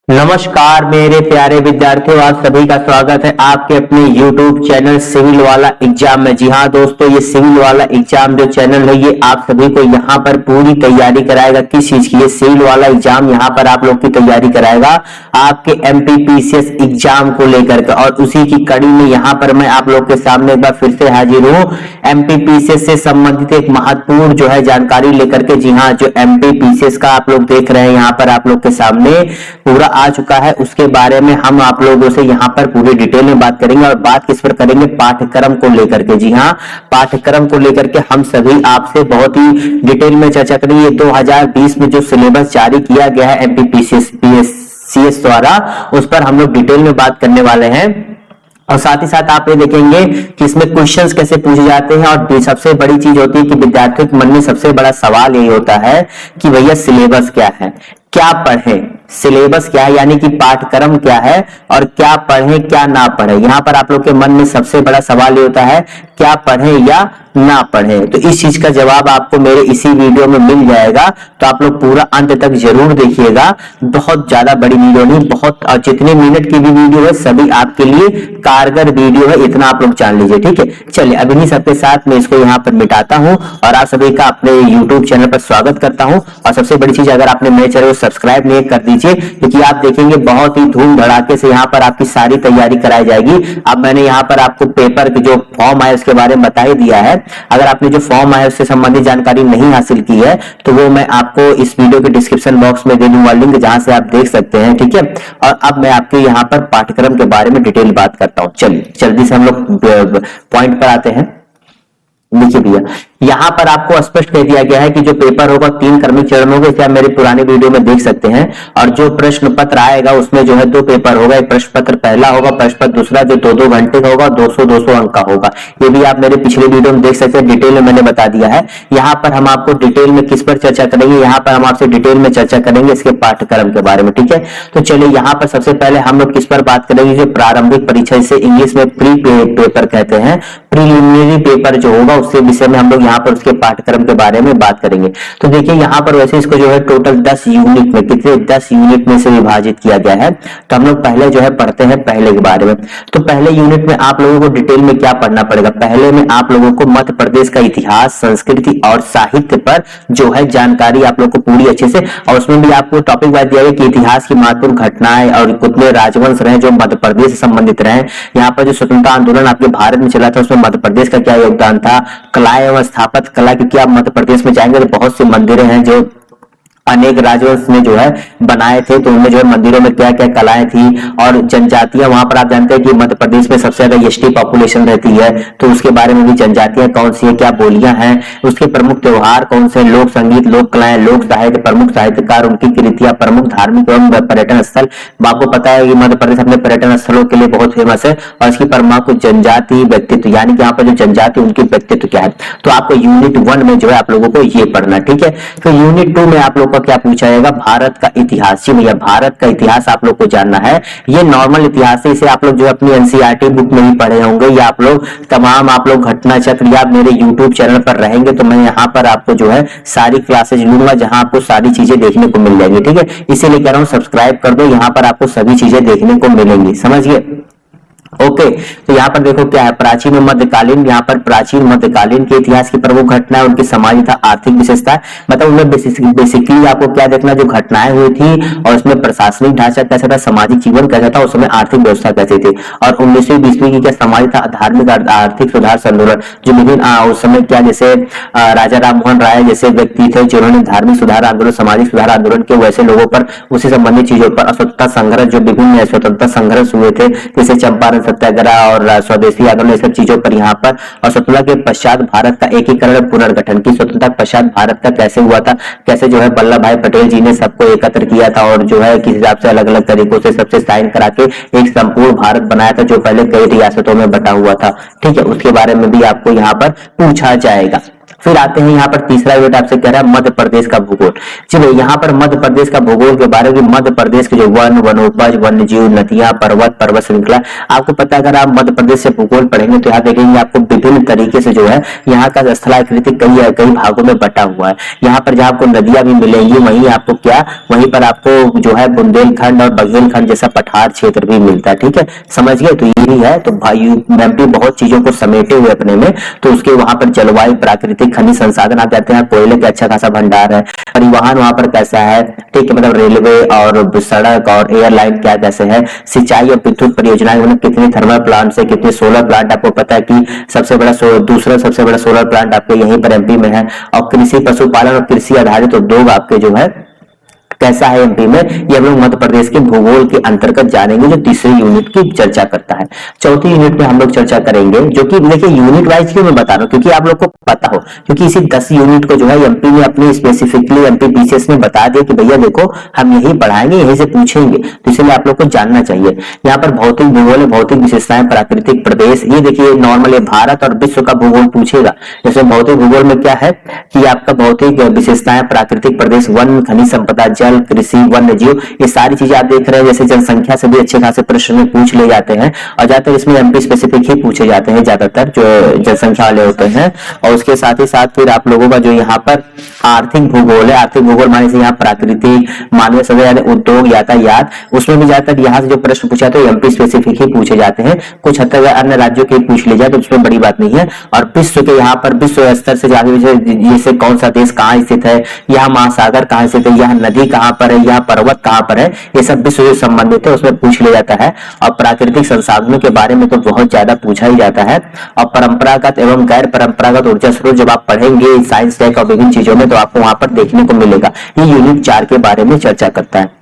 नमस्कार मेरे प्यारे विद्यार्थियों, आप सभी का स्वागत है आपके अपने YouTube चैनल सिविल वाला एग्जाम में। जी हाँ दोस्तों, ये सिविल वाला एग्जाम जो चैनल है ये आप सभी को यहाँ पर पूरी तैयारी कराएगा। किस चीज की? ये सिविल वाला एग्जाम यहाँ पर आप लोग की तैयारी कराएगा आपके MPPCS एग्जाम को लेकर के, और उसी की कड़ी में यहाँ पर मैं आप लोग के सामने एक बार फिर से हाजिर हूँ MPPCS से संबंधित एक महत्वपूर्ण जो है जानकारी लेकर के। जी हाँ, जो MPPCS का आप लोग देख रहे हैं यहाँ पर आप लोग के सामने पूरा आ चुका है, उसके बारे में हम आप लोगों से यहाँ पर पूरी डिटेल में बात करेंगे। और बात किस पर करेंगे? पाठ्यक्रम को लेकर के। जी हाँ, पाठ्यक्रम को लेकर के हम सभी आपसे बहुत ही डिटेल में चर्चा करेंगे। 2020 में जो सिलेबस जारी किया गया है MPPCS द्वारा, उस पर हम लोग डिटेल में बात करने वाले हैं। और साथ ही साथ आप ये देखेंगे कि इसमें क्वेश्चंस कैसे पूछे जाते हैं। और सबसे बड़ी चीज होती है कि विद्यार्थियों के मन में सबसे बड़ा सवाल यही होता है कि भैया सिलेबस क्या है, क्या पढ़ें, सिलेबस क्या है, यानी कि पाठ्यक्रम क्या है और क्या पढ़ें क्या ना पढ़ें। यहाँ पर आप लोग के मन में सबसे बड़ा सवाल ये होता है क्या पढ़ें या ना पढ़ें। तो इस चीज का जवाब आपको मेरे इसी वीडियो में मिल जाएगा, तो आप लोग पूरा अंत तक जरूर देखिएगा। बहुत ज्यादा बड़ी वीडियो नहीं, बहुत जितने मिनट की भी वीडियो है सभी आपके लिए कारगर वीडियो है, इतना आप लोग जान लीजिए। ठीक है, चलिए अब इन्हीं सबके साथ मैं इसको यहाँ पर मिटाता हूँ और आप सभी का अपने YouTube चैनल पर स्वागत करता हूँ। और सबसे बड़ी चीज, अगर आपने मेरे चैनल को सब्सक्राइब नहीं कर दीजिए, क्योंकि आप देखेंगे बहुत ही धूम धड़ाके से यहाँ पर आपकी सारी तैयारी कराई जाएगी। अब मैंने यहाँ पर आपको पेपर के जो फॉर्म आए उसके बारे में बता ही दिया है। अगर आपने जो फॉर्म आया उससे संबंधित जानकारी नहीं हासिल की है तो वो मैं आपको इस वीडियो के डिस्क्रिप्शन बॉक्स में दे दूंगा लिंक, जहां से आप देख सकते हैं। ठीक है, और अब मैं आपके यहाँ पर पाठ्यक्रम के बारे में डिटेल बात करता हूँ। चलिए जल्दी से हम लोग पॉइंट पर आते हैं। देखिए भैया, यहाँ पर आपको स्पष्ट कह दिया गया है कि जो पेपर होगा 3 क्रमिक चरण होगा, इसे आप मेरे पुराने वीडियो में देख सकते हैं। और जो प्रश्न पत्र आएगा उसमें जो है 2 पेपर होगा। एक प्रश्न पत्र पहला होगा, प्रश्न पत्र दूसरा जो 2-2 घंटे का होगा, 200-200 अंक का होगा। ये भी आप मेरे पिछले वीडियो में देख सकते हैं, डिटेल में मैंने बता दिया है। यहाँ पर हम आपको डिटेल में किस पर चर्चा करेंगे, यहाँ पर हम आपसे डिटेल में चर्चा करेंगे इसके पाठ्यक्रम के बारे में। ठीक है, तो चलिए यहाँ पर सबसे पहले हम लोग किस पर बात करेंगे? जो प्रारंभिक परीक्षा, इसे इंग्लिश में प्री पेपर कहते हैं, प्रीलिमिनरी पेपर जो होगा उसके विषय में हम लोग यहाँ पर उसके पाठ्यक्रम के बारे में बात करेंगे। तो देखिए यहाँ पर वैसे इसको जो है टोटल 10 यूनिट में, कितने 10 यूनिट में से विभाजित किया गया है। तो हम लोग पहले जो है पढ़ते हैं पहले के बारे में। तो पहले यूनिट में आप लोगों को डिटेल में क्या पढ़ना पड़ेगा? पहले में आप लोगों को मध्य प्रदेश का इतिहास, संस्कृति और साहित्य पर जो है जानकारी आप लोग को पूरी अच्छे से, और उसमें भी आपको टॉपिक वाइज दिया गया कि इतिहास की महत्वपूर्ण घटनाएं और कितने राजवंश रहे जो मध्य प्रदेश से संबंधित रहे। यहाँ पर जो स्वतंत्रता आंदोलन आपके भारत में चला था उसमें मध्य प्रदेश का क्या योगदान था, कला एवं स्थापत्य कला, क्योंकि आप मध्य प्रदेश में जाएंगे तो बहुत से मंदिर हैं जो अनेक राजवंश ने जो है बनाए थे, तो उनमें जो है मंदिरों में क्या क्या कलाएं थी। और जनजातियां, वहां पर आप जानते हैं कि मध्य प्रदेश में सबसे ज्यादा एसटी पॉपुलेशन रहती है, तो उसके बारे में भी जनजातियां कौन सी है, क्या बोलियां हैं, उसके प्रमुख त्योहार कौन से, लोक संगीत, लोक कलाएं, लोक साहित्य, प्रमुख साहित्यकार, उनकी कृतियां, प्रमुख धार्मिक एवं पर्यटन स्थल। आपको पता है कि मध्य प्रदेश अपने पर्यटन स्थलों के लिए बहुत फेमस है। और इसकी प्रमुख जनजाति व्यक्तित्व, यानी कि यहाँ पर जो जनजाति उनकी व्यक्तित्व क्या है। तो आपको यूनिट 1 में जो है आप लोगों को ये पढ़ना। ठीक है, तो यूनिट 2 में आप लोग क्या पूछा जाएगा? भारत का इतिहास। जी भैया, भारत का इतिहास आप लोग को जानना है। ये नॉर्मल इतिहास है, इसे आप लोग जो अपनी एनसीईआरटी बुक में ही पढ़े होंगे, या आप लोग तमाम आप लोग घटना चक्र या मेरे यूट्यूब चैनल पर रहेंगे तो मैं यहाँ पर आपको जो है सारी क्लासेज लूंगा, जहां आपको सारी चीजें देखने को मिल जाएंगी। ठीक है, इसीलिए कह रहा हूँ सब्सक्राइब कर दो, यहाँ पर आपको सभी चीजें देखने को मिलेंगी। समझिए। ओके, तो यहाँ पर देखो क्या है, प्राचीन और मध्यकालीन। यहाँ पर प्राचीन मध्यकालीन के इतिहास की प्रमुख घटनाएं, उनकी सामाजिक तथा आर्थिक विशेषता, मतलब उनमें बेसिकली आपको क्या देखना, जो घटनाएं हुई थी और उसमें प्रशासनिक ढांचा कैसा था, सामाजिक जीवन कैसा था, उस समय आर्थिक व्यवस्था कैसी थी। और 19वीं 20वीं की क्या सामाजिक था, धार्मिक आर्थिक सुधार आंदोलन, जो विभिन्न उस समय क्या, जैसे राजा राम मोहन राय जैसे व्यक्ति थे जिन्होंने धार्मिक सुधार आंदोलन, सामाजिक सुधार आंदोलन के, वैसे लोगों पर उसी संबंधित चीजों पर। स्वतंत्रता संघर्ष, जो विभिन्न स्वतंत्रता संघर्ष हुए थे, जैसे चंपारण सत्याग्रह और स्वदेशी आंदोलन, सब चीजों पर यहाँ पर। और स्वतंत्रता के पश्चात भारत का एकीकरण पुनर्गठन, की स्वतंत्रता के पश्चात भारत का कैसे हुआ था, कैसे जो है वल्लभ भाई पटेल जी ने सबको एकत्र किया था और जो है किस हिसाब से अलग अलग तरीकों से सबसे साइन करा के एक संपूर्ण भारत बनाया था, जो पहले कई रियासतों में बटा हुआ था। ठीक है, उसके बारे में भी आपको यहाँ पर पूछा जाएगा। फिर आते हैं यहाँ पर तीसरा यूनिट आपसे कह रहा है मध्य प्रदेश का भूगोल। चलिए यहाँ पर मध्य प्रदेश का भूगोल के बारे में, मध्य प्रदेश के जो वन, वनोपज, वन्य जीव, नदियां, पर्वत, पर्वत श्रृंखला, आपको पता है अगर आप मध्य प्रदेश से भूगोल पढ़ेंगे तो यहाँ देखेंगे आपको विभिन्न तरीके से जो है यहाँ का स्थलाकृति कई भागों में बटा हुआ है। यहाँ पर जहाँ आपको नदियां भी मिलेंगी वहीं आपको क्या, वहीं पर आपको जो है बुंदेलखंड और बघेलखंड जैसा पठार क्षेत्र भी मिलता है। ठीक है, समझ गए? तो यही है। तो भाई एमपी बहुत चीजों को समेटे हुए अपने में, तो उसके वहां पर जलवायु, प्राकृतिक खनिज संसाधन, आप जाते हैं कोयले का अच्छा खासा भंडार है, परिवहन वहां पर कैसा है, ठीक है, मतलब रेलवे और सड़क और एयरलाइन क्या कैसे है, सिंचाई और विद्युत परियोजनाएं, मतलब कितने थर्मल प्लांट से कितने सोलर प्लांट, आपको पता है कि दूसरा सबसे बड़ा सोलर प्लांट आपके यहीं पर एमपी में है। और कृषि, पशुपालन और कृषि आधारित उद्योग आपके जो है कैसा है एमपी में, ये हम लोग मध्य प्रदेश के भूगोल के अंतर्गत जानेंगे, जो तीसरे यूनिट की चर्चा करता है। चौथी यूनिट में हम लोग चर्चा करेंगे, जो कि देखिए यूनिट वाइज क्यों मैं बता रहा हूँ, क्योंकि आप लोग को पता हो, क्योंकि इसी 10 यूनिट को जो है एमपी में अपनी स्पेसिफिकली एमपी पीसीएस ने बता दिया कि भैया देखो हम यही पढ़ाएंगे, यहीं से पूछेंगे, तो इसलिए आप लोग को जानना चाहिए। यहाँ पर भौतिक भूगोल है, भौतिक विशेषताएं, प्राकृतिक प्रदेश, ये देखिए नॉर्मल भारत और विश्व का भूगोल पूछेगा। जैसे भौतिक भूगोल में क्या है कि आपका भौतिक विशेषताएं, प्राकृतिक प्रदेश, वन, खनिज संपदा, जल, कृषि, वन्य जीव, ये सारी चीजें आप देख रहे हैं। जैसे जनसंख्या से भी अच्छे खासे प्रश्न में पूछ ले जाते हैं, और ज्यादातर इसमें एमपी स्पेसिफिक ही पूछे जाते हैं ज्यादातर जो जनसंख्या वाले होते हैं। और उसके साथ ही साथ फिर आप लोगों का जो यहाँ पर आर्थिक भूगोल है, आर्थिक भूगोल माने से यहाँ प्राकृतिक, मानवीय सभ्यता यानी उद्योग, यातायात, उसमें भी ज्यादातर यहाँ से जो प्रश्न पूछा तो एमपी स्पेसिफिक ही पूछे जाते हैं। कुछ हद तक अन्य राज्यों के पूछ ले जाए तो उसमें बड़ी बात नहीं है। और विश्व के यहाँ पर विश्व स्तर से जाके जैसे कौन सा देश कहाँ स्थित है, यह महासागर कहाँ स्थित है, यह नदी कहाँ पर है, यह पर्वत कहाँ पर है, ये सब विश्व से संबंधित है, उसमें पूछ लिया जाता है। और प्राकृतिक संसाधनों के बारे में तो बहुत ज्यादा पूछा ही जाता है। और परंपरागत एवं गैर परंपरागत ऊर्जा स्रोत जब आप पढ़ेंगे साइंस टेक और विभिन्न चीजों में, तो आपको वहां पर देखने को मिलेगा। ये यूनिट 4 के बारे में चर्चा करता है।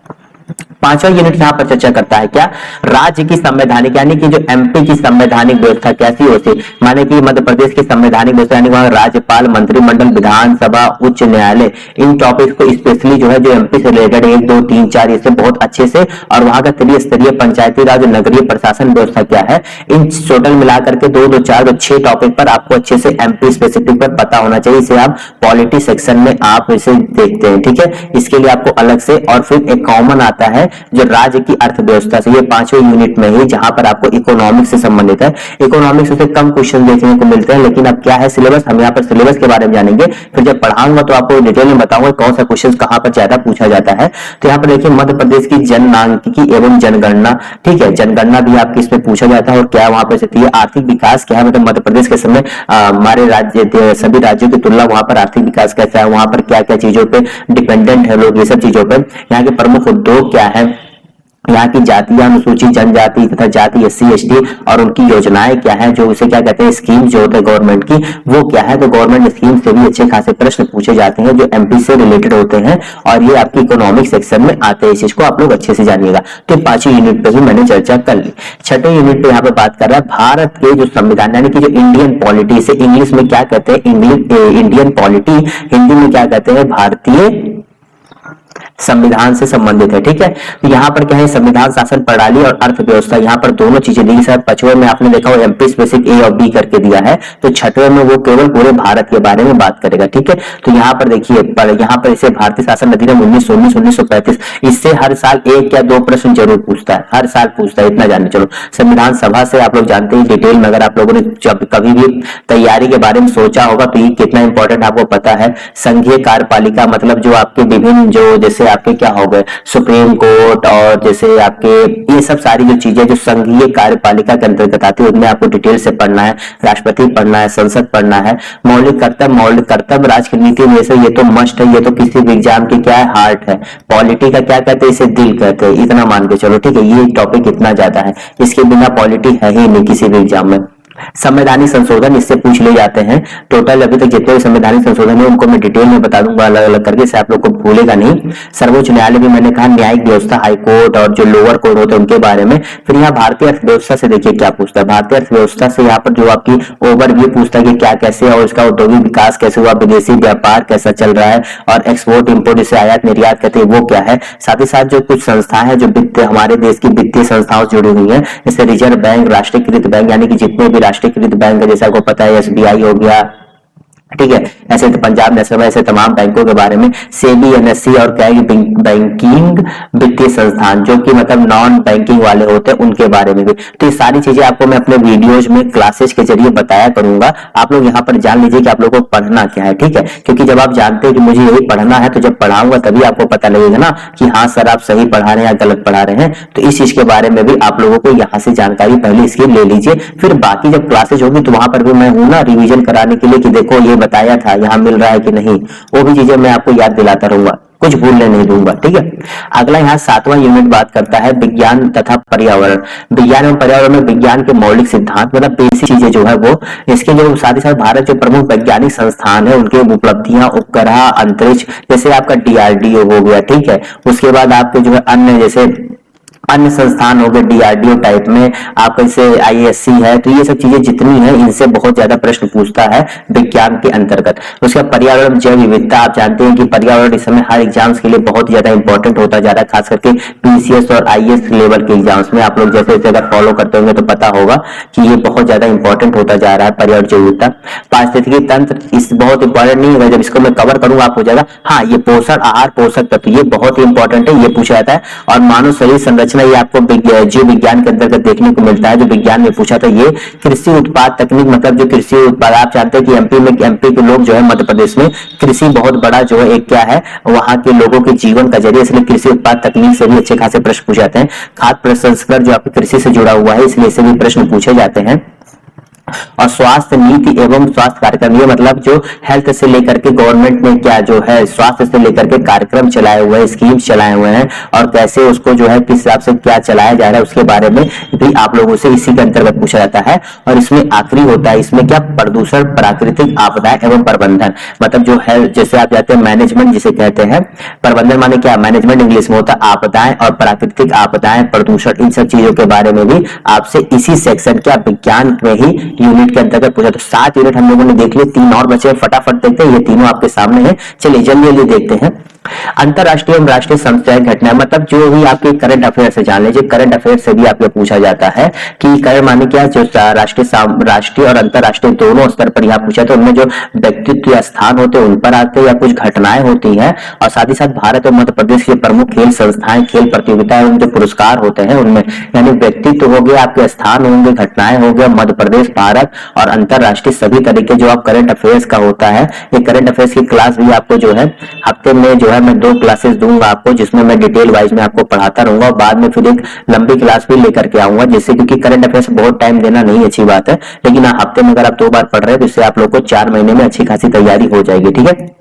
पांचवा यूनिट यहाँ पर चर्चा करता है क्या, राज्य की संवैधानिक, यानी कि जो एमपी की संवैधानिक व्यवस्था कैसी होती है, माने कि मध्य प्रदेश की संवैधानिक व्यवस्था, यानी वहां राज्यपाल, मंत्रिमंडल, विधानसभा, उच्च न्यायालय, इन टॉपिक्स को स्पेशली जो है जो एमपी से रिलेटेड 1, 2, 3, 4 इससे बहुत अच्छे से, और वहां का त्रिस्तरीय पंचायती राज, नगरीय प्रशासन व्यवस्था क्या है, इन टोटल मिलाकर के 2, 2, 4, 6 टॉपिक पर आपको अच्छे से एमपी स्पेसिफिक पर पता होना चाहिए। इसे आप पॉलिटी सेक्शन में आप इसे देखते हैं, ठीक है, इसके लिए आपको अलग से। और फिर एक कॉमन आता है जो राज्य की अर्थव्यवस्था से, ये 5वें यूनिट में ही, जहां पर आपको इकोनॉमिक्स से संबंधित है। इकोनॉमिक्स से कम क्वेश्चन देखने को मिलते हैं, लेकिन अब क्या है सिलेबस, हम यहाँ पर सिलेबस के बारे में जानेंगे। फिर जब पढ़ाऊंगा तो आपको डिटेल में बताऊंगा कौन सा क्वेश्चन कहां पर ज्यादा पूछा जाता है। तो यहाँ पर देखिए मध्य प्रदेश की जननांकिकी एवं जनगणना, ठीक है, जनगणना भी आपकी इसमें पूछा जाता है। और क्या वहां पर स्थिति है, आर्थिक विकास क्या है, मतलब मध्य प्रदेश के समय हमारे राज्य सभी राज्यों की तुलना वहां पर आर्थिक विकास कैसा है, वहां पर क्या क्या चीजों पे डिपेंडेंट है लोग, ये सब चीजों पर। यहाँ के प्रमुख उद्योग क्या है, यहाँ की जातीय अनुसूचित जनजाति तथा जाति SC ST और उनकी योजनाएं क्या है, जो उसे क्या कहते हैं स्कीम जो होते हैं गवर्नमेंट की, वो क्या है। तो गवर्नमेंट स्कीम से भी अच्छे खासे प्रश्न पूछे जाते हैं जो एमपी से रिलेटेड होते हैं, और ये आपकी इकोनॉमिक सेक्शन में आते हैं। इस चीज को आप लोग अच्छे से जानिएगा। तो 5वीं यूनिट पे ही मैंने चर्चा कर ली। 6ठे यूनिट पे यहाँ पे बात कर रहा है भारत के जो संविधान, यानी कि जो इंडियन पॉलिटी, से इंग्लिश में क्या कहते हैं, इंडियन पॉलिटी, हिंदी में क्या कहते हैं, भारतीय संविधान से संबंधित है, ठीक है। तो यहाँ पर क्या है, संविधान, शासन प्रणाली और अर्थव्यवस्था, यहाँ पर दोनों चीजें दी है। 5वें में आपने देखा एमपी स्पेसिफिक A और B करके दिया है, तो 6ठे में वो केवल पूरे भारत के बारे में बात करेगा, ठीक है। तो यहाँ पर देखिए, यहाँ पर इसे भारतीय शासन अधिनियम 1919 1935, इससे हर साल 1 या 2 प्रश्न जरूर पूछता है, हर साल पूछता है, इतना जानने चलो। संविधान सभा से आप लोग जानते हैं डिटेल में, अगर आप लोगों ने जब कभी भी तैयारी के बारे में सोचा होगा तो ये कितना इंपॉर्टेंट आपको पता है। संघीय कार्यपालिका, मतलब जो आपके विभिन्न जो जैसे आपके क्या हो गए सुप्रीम कोर्ट, और जैसे आपके ये सब सारी जो चीजें जो संघीय कार्यपालिका के अंतर्गत आती है, उनमें आपको डिटेल से पढ़ना है। राष्ट्रपति पढ़ना है, संसद पढ़ना है। मौलिक कर्तव्य राजनीति में से ये तो मस्ट है, ये तो किसी भी एग्जाम की क्या है, हार्ट है। पॉलिटी का क्या कहते हैं, इसे दिल कहते हैं, इतना मान के चलो, ठीक है। ये टॉपिक इतना ज्यादा है, इसके बिना पॉलिटी है ही नहीं किसी भी एग्जाम में। संवैधानिक संशोधन इससे पूछ ले जाते हैं। टोटल अभी तक जितने भी संवैधानिक संशोधन है उनको मैं डिटेल में बता दूंगा अलग अलग करके, से आप लोग को भूलेगा नहीं। सर्वोच्च न्यायालय भी मैंने कहा, न्यायिक व्यवस्था, हाई कोर्ट और जो लोअर कोर्ट होते हैं उनके बारे में। फिर यहाँ भारतीय अर्थव्यवस्था से देखिए क्या पूछता है। भारतीय अर्थव्यवस्था से यहाँ पर जो आपकी ओवरव्यू पूछता है कि क्या कैसे और इसका औद्योगिक विकास कैसे हुआ, विदेशी व्यापार कैसा चल रहा है, और एक्सपोर्ट इम्पोर्ट जिसे आयात निर्यात कहते हैं वो क्या है। साथ ही साथ जो कुछ संस्थाएं हैं जो वित्तीय हमारे देश की वित्तीय संस्थाओं से जुड़ी हुई है, जैसे रिजर्व बैंक, राष्ट्रीयकृत बैंक, यानी कि जितने भी राष्ट्रीयकृत बैंक है, जैसे आपको पता है SBI हो गया, ठीक है। ऐसे तो पंजाब नेशनल ऐसे तमाम बैंकों के बारे में, सेबी, एनएससी और क्या बैंकिंग वित्तीय संस्थान जो कि मतलब नॉन बैंकिंग वाले होते हैं उनके बारे में भी। तो ये सारी चीजें आपको मैं अपने वीडियोज में क्लासेस के जरिए बताया करूंगा। आप लोग यहाँ पर जान लीजिए कि आप लोगों को पढ़ना क्या है, ठीक है। क्योंकि जब आप जानते हैं कि मुझे यही पढ़ना है तो जब पढ़ाऊंगा तभी आपको पता लगेगा ना कि हाँ सर आप सही पढ़ा रहे हैं या गलत पढ़ा रहे हैं। तो इस चीज के बारे में भी आप लोगों को यहाँ से जानकारी पहले इसकी ले लीजिए, फिर बाकी जब क्लासेज होगी तो वहां पर भी मैं हूं ना रिवीजन कराने के लिए कि देखो ये बताया था, यहाँ मिल रहा है कि नहीं, वो भी चीजें मैं आपको याद दिलाता रहूंगा, कुछ भूलने नहीं दूंगा, ठीक है। अगला यहाँ 7वां यूनिट बात करता है विज्ञान तथा पर्यावरण। विज्ञान एवं पर्यावरण में विज्ञान के मौलिक सिद्धांत मतलब बेसिक चीजें जो है वो, इसके जो साथ ही साथ भारत जो प्रमुख वैज्ञानिक संस्थान है उनके उपलब्धियां, उपग्रह, अंतरिक्ष, जैसे आपका डीआरडीओ हो गया, ठीक है। उसके बाद आपके जो है अन्य जैसे अन्य संस्थान हो गए डीआरडीओ टाइप में, आप जैसे आईएससी है, तो ये सब चीजें जितनी है इनसे बहुत ज्यादा प्रश्न पूछता है विज्ञान के अंतर्गत। उसका पर्यावरण जैव विविधता, आप जानते हैं कि पर्यावरण इस समय हर एग्जाम्स के लिए बहुत ज्यादा इंपॉर्टेंट होता जा रहा है, खास करके पीसीएस और आईएएस लेवल के एग्जाम्स में। आप लोग जैसे जैसे अगर फॉलो करते होंगे तो पता होगा कि ये बहुत ज्यादा इंपॉर्टेंट होता जा रहा है पर्यावरण जैव विविधता। पारिस्थितिकी तंत्र इस बहुत इंपॉर्टेंट नहीं है, जब इसको मैं कवर करूंगा आप हो जाएगा। हाँ, ये पोषण आहार पोषक तत्व ये बहुत ही इंपॉर्टेंट है, ये पूछा जाता है। और मानव शरीर संरचना ये आपको जीव विज्ञान के अंतर्गत देखने को मिलता है, जो विज्ञान में पूछा था। ये कृषि उत्पाद तकनीक मतलब जो कृषि उत्पाद, आप जानते हैं कि एमपी के लोग जो है मध्य प्रदेश में कृषि बहुत बड़ा जो है एक क्या है वहां के लोगों के जीवन का जरिए, इसलिए कृषि उत्पाद तकनीक से भी अच्छे खासे प्रश्न पूछे जाते हैं। खाद्य प्रसंस्करण जो आपकी कृषि से जुड़ा हुआ है इसलिए से भी प्रश्न पूछे जाते हैं। और स्वास्थ्य नीति एवं स्वास्थ्य कार्यक्रम ये मतलब जो हेल्थ से लेकर के गवर्नमेंट ने क्या जो है स्वास्थ्य से लेकर के कार्यक्रम चलाए हुए हैं, स्कीम्स चलाए हुए हैं और कैसे उसको जो है किस हिसाब से क्या चलाया जा रहा है उसके बारे में भी आप लोगों से इसी के अंतर्गत पूछा जाता है। और इसमें आखिरी होता है इसमें क्या प्रदूषण, प्राकृतिक आपदाएं एवं प्रबंधन, मतलब जो है जैसे आप जाते हैं मैनेजमेंट जिसे कहते हैं, प्रबंधन माने क्या, मैनेजमेंट इंग्लिश में होता है, आपदाएं और प्राकृतिक आपदाएं, प्रदूषण, इन सब चीजों के बारे में भी आपसे इसी सेक्शन क्या विज्ञान में ही यूनिट के अंतर्गत पूछा। तो 7 यूनिट हम लोगों ने देख लिए, 3 और बचे, फटाफट देखते हैं, ये तीनों आपके सामने हैं। चलिए जल्दी जल्दी देखते हैं। अंतरराष्ट्रीय एवं राष्ट्रीय सामुदायिक घटना मतलब जो भी आपके करंट अफेयर से जान लीजिए, करंट अफेयर से भी आपको पूछा जाता है कि करंट माने क्या, जो राष्ट्रीय और अंतरराष्ट्रीय दोनों स्तर पर यहाँ पूछा तो उनमें जो व्यक्तित्व या स्थान होते हैं उन पर आते हैं या कुछ घटनाएं होती हैं। और साथ ही साथ भारत और मध्य प्रदेश के प्रमुख खेल संस्थाएं, खेल प्रतियोगिताएं, उनके पुरस्कार होते हैं उनमें, यानी व्यक्तित्व हो गया, आपके स्थान होंगे, घटनाएं हो गया, मध्य प्रदेश, भारत और अंतरराष्ट्रीय सभी तरीके जो आप करंट अफेयर्स का होता है। ये करंट अफेयर्स की क्लास भी आपको जो है हफ्ते में जो है मैं 2 क्लासेस दूंगा आपको, जिसमें मैं डिटेल वाइज में आपको पढ़ाता रहूंगा और बाद में फिर एक लंबी क्लास भी लेकर के आऊंगा, जिससे क्योंकि करंट अफेयर्स बहुत टाइम देना नहीं अच्छी बात है, लेकिन हफ्ते में अगर आप 2 बार पढ़ रहे हैं तो इससे आप लोग को 4 महीने में अच्छी खासी तैयारी हो जाएगी, ठीक है।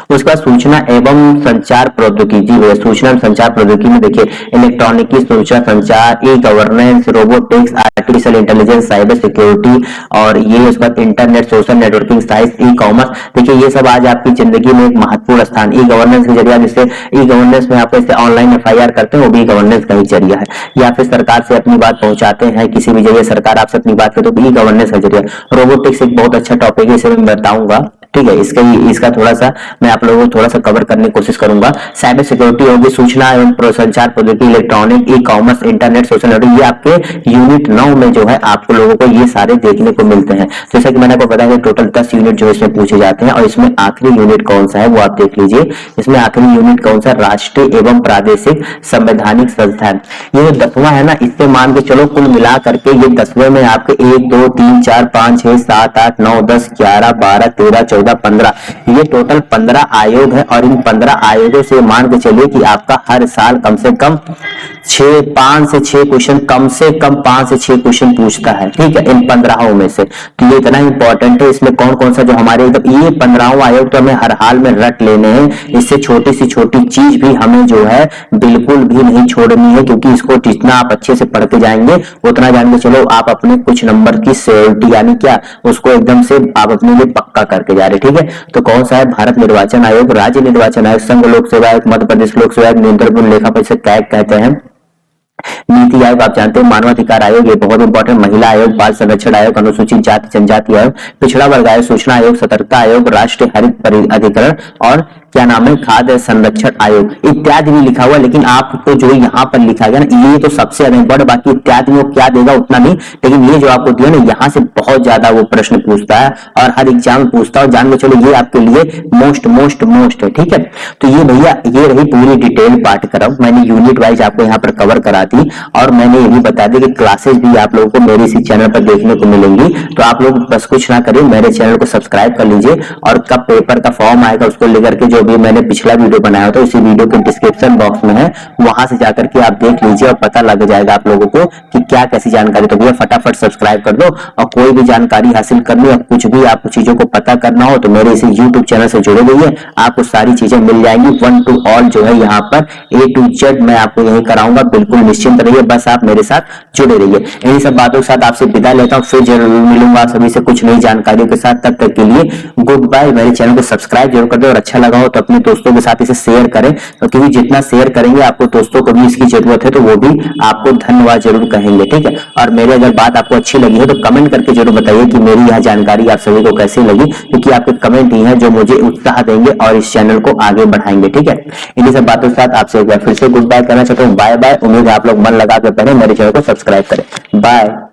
उसके बाद सूचना एवं संचार प्रौद्योगिकी, सूचना एवं संचार प्रौद्योगिकी में देखिए इलेक्ट्रॉनिकी, सूचना संचार, e governance, robotics, artificial intelligence, cyber security और ये उसके बाद internet, social networking science, e commerce, देखिए ये सब आज आपकी जिंदगी में एक महत्वपूर्ण स्थान। ई गवर्नेंस के जरिए जैसे ई गवर्नेंस में आप जैसे ऑनलाइन एफआईआर करते हैं वो भी गवर्नेंस का ही जरिया है, या फिर सरकार से अपनी बात पहुंचाते हैं किसी भी जगह सरकार आपसे अपनी बात करे तो ई गवर्नेंस का जरिया। रोबोटिक्स एक बहुत अच्छा टॉपिक है, इसे मैं बताऊंगा, ठीक है। इसका थोड़ा सा मैं आप लोगों को थोड़ा सा कवर करने की कोशिश करूंगा। साइबर सिक्योरिटी होगी, सूचना एवं संचार प्रौद्योगिकी, electronic, e commerce, internet, social networking, ये आपके यूनिट 9 में जो है आपको लोगों को ये सारे देखने को मिलते हैं। जैसा कि मैंने आपको बताया टोटल 10 यूनिट जो इसमें पूछे जाते हैं और इसमें आखिरी यूनिट कौन सा है वो आप देख लीजिए। इसमें आखिरी यूनिट कौन सा, राष्ट्रीय एवं प्रादेशिक संवैधानिक संस्थान। ये जो 10वां है ना, इससे मान के चलो कुल मिला करके ये 10वें में आपके 1 2 3 4 5 6 7 8 9 10 11 12 13 14 15 ये टोटल 15 आयोग है। और इन 15 आयोगों से मान के चलिए कि आपका हर साल कम से कम 5 से 6 क्वेश्चन, कम से कम 5 से 6 क्वेश्चन पूछता है, ठीक है, इन 15 में से। तो ये इतना इंपॉर्टेंट है। इसमें कौन कौन सा जो हमारे ये 15 आयोग तो हमें हर हाल में रट लेने हैं, इससे छोटी सी छोटी चीज भी हमें जो है बिल्कुल भी नहीं छोड़नी है, क्योंकि इसको जितना आप अच्छे से पढ़ते जाएंगे उतना जान के चलो आप अपने कुछ नंबर की सिक्योरिटी यानी क्या उसको एकदम से आप अपने लिए पक्का करके जा रहे, ठीक है। तो कौन सा है, भारत निर्वाचन आयोग, राज्य निर्वाचन आयोग, संघ लोक सेवा आयोग, मध्य प्रदेश लोक सेवा आयोग, नियंत्रण लेखा परिषद कैग कहते हैं। नीति आयोग आप जानते हैं, मानवाधिकार आयोग ये बहुत इंपॉर्टेंट, महिला आयोग, बाल संरक्षण आयोग, अनुसूचित जाति जनजाति आयोग, पिछड़ा वर्ग आयोग, सूचना आयोग, सतर्कता आयोग, राष्ट्रीय हरित अधिकरण और क्या नाम है, खाद्य संरक्षण आयोग इत्यादि भी लिखा हुआ, लेकिन आपको जो यहाँ पर लिखा गया ना ये तो सबसे ज्यादा बड़, बाकी इत्यादि में क्या देगा उतना नहीं, लेकिन ये जो आपको दिया ना यहाँ से बहुत ज्यादा वो प्रश्न पूछता है और हर एग्जाम में पूछता है। जान लो चलो ये आपके लिए मोस्ट मोस्ट मोस्ट है, ठीक है। तो ये भैया ये रही पूरी डिटेल पाठ्यक्रम, मैंने यूनिट वाइज आपको यहाँ पर कवर करा दी और मैंने ये भी बता दिया कि क्लासेस भी आप लोगों को मेरे इसी चैनल पर देखने को मिलेंगी। तो आप लोग बस कुछ ना करें, मेरे चैनल को सब्सक्राइब कर लीजिए और कब पेपर का फॉर्म आएगा उसको लेकर के जो भी मैंने पिछला वीडियो बनाया था उसी वीडियो के डिस्क्रिप्शन बॉक्स में है, वहां से जाकर के आप देख लीजिए और पता लग जाएगा आप लोगों को कि क्या कैसी जानकारी। तो भैया फटाफट सब्सक्राइब कर दो और कोई भी जानकारी हासिल करनी और कुछ भी आपको चीजों को पता करना हो तो मेरे इसी यूट्यूब चैनल से जुड़े रहिए, आपको सारी चीजें मिल जाएंगी। 1 to all जो है यहाँ पर A to Z मैं आपको यही कराऊंगा, बिल्कुल निश्चिंत रहिए, बस आप मेरे साथ जुड़े रहिए। इन्हीं सब बातों के साथ आपसे विदा लेता हूँ, फिर जरूर मिलूंगा सभी से कुछ नई जानकारियों के साथ। तब तक के लिए गुड बाय। मेरे चैनल को सब्सक्राइब जरूर कर दो और अच्छा लगा हो तो अपने दोस्तों के साथ इसे शेयर करें, क्योंकि जितना शेयर करेंगे आपको दोस्तों को भी इसकी जरूरत है तो वो भी आपको धन्यवाद जरूर कहेंगे, ठीक है। और मेरी अगर बात आपको अच्छी लगी है तो कमेंट करके जरूर बताइए कि मेरी यह जानकारी आप सभी को कैसी लगी, क्योंकि आपके कमेंट ही है जो मुझे उत्साह देंगे और इस चैनल को आगे बढ़ाएंगे, ठीक है। इन्हीं सब बातों के साथ आपसे एक बार फिर से गुड बाय करना चाहता हूँ। Bye bye. उम्मीद है आप लोग मन लगा के पढ़े, मेरे चैनल को सब्सक्राइब करें। बाय।